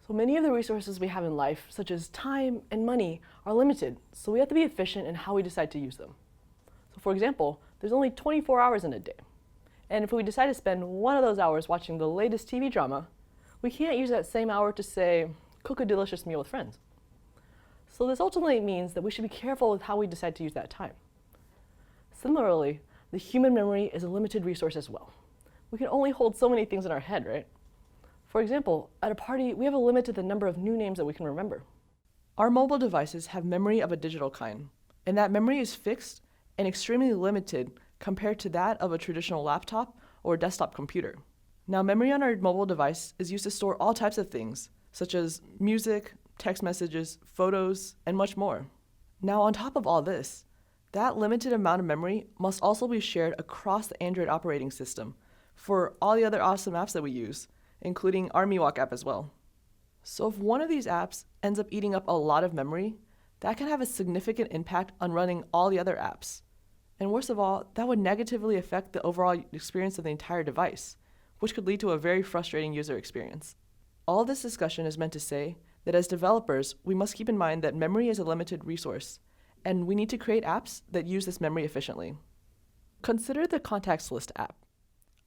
So many of the resources we have in life, such as time and money, are limited, so we have to be efficient in how we decide to use them. So for example, there's only 24 hours in a day. And if we decide to spend one of those hours watching the latest TV drama, we can't use that same hour to, say, cook a delicious meal with friends. So this ultimately means that we should be careful with how we decide to use that time. Similarly, the human memory is a limited resource as well. We can only hold so many things in our head, right? For example, at a party, we have a limit to the number of new names that we can remember. Our mobile devices have memory of a digital kind, and that memory is fixed and extremely limited compared to that of a traditional laptop or desktop computer. Now, memory on our mobile device is used to store all types of things, such as music, text messages, photos, and much more. Now, on top of all this, that limited amount of memory must also be shared across the Android operating system for all the other awesome apps that we use, including our MiWalk app as well. So if one of these apps ends up eating up a lot of memory, that can have a significant impact on running all the other apps. And worst of all, that would negatively affect the overall experience of the entire device, which could lead to a very frustrating user experience. All this discussion is meant to say that as developers, we must keep in mind that memory is a limited resource, and we need to create apps that use this memory efficiently. Consider the contacts list app.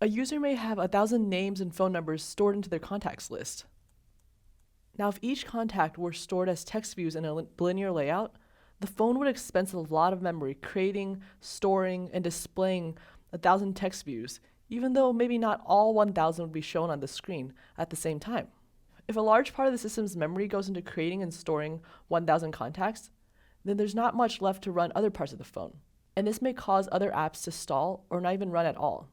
A user may have 1,000 names and phone numbers stored into their contacts list. Now, if each contact were stored as text views in a linear layout, the phone would expense a lot of memory creating, storing, and displaying 1,000 text views, even though maybe not all 1,000 would be shown on the screen at the same time. If a large part of the system's memory goes into creating and storing 1,000 contacts, then there's not much left to run other parts of the phone. And this may cause other apps to stall or not even run at all.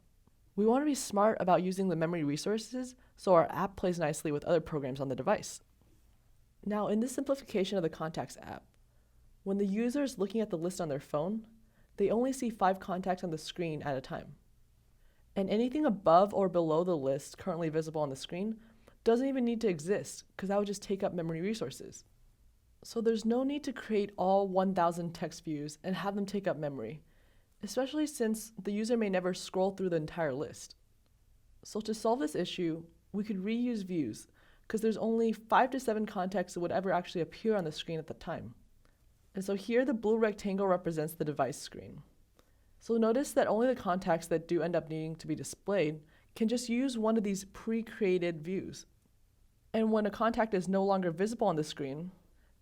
We want to be smart about using the memory resources so our app plays nicely with other programs on the device. Now, in this simplification of the Contacts app, when the user is looking at the list on their phone, they only see 5 contacts on the screen at a time. And anything above or below the list currently visible on the screen doesn't even need to exist, because that would just take up memory resources. So there's no need to create all 1,000 text views and have them take up memory, especially since the user may never scroll through the entire list. So to solve this issue, we could reuse views, because there's only 5 to 7 contacts that would ever actually appear on the screen at the time. And so here the blue rectangle represents the device screen. So notice that only the contacts that do end up needing to be displayed can just use one of these pre-created views. And when a contact is no longer visible on the screen,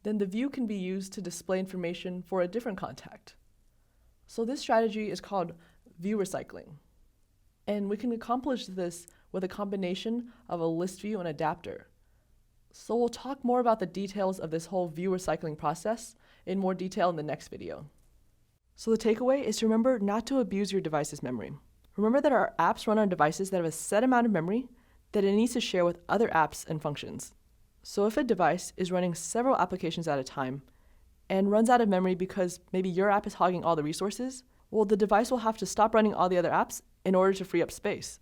then the view can be used to display information for a different contact. So this strategy is called view recycling. And we can accomplish this with a combination of a list view and adapter. So we'll talk more about the details of this whole view recycling process in more detail in the next video. So the takeaway is to remember not to abuse your device's memory. Remember that our apps run on devices that have a set amount of memory that it needs to share with other apps and functions. So if a device is running several applications at a time and runs out of memory because maybe your app is hogging all the resources, well, the device will have to stop running all the other apps in order to free up space.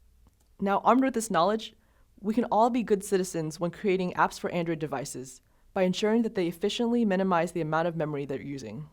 Now, armed with this knowledge, we can all be good citizens when creating apps for Android devices by ensuring that they efficiently minimize the amount of memory they're using.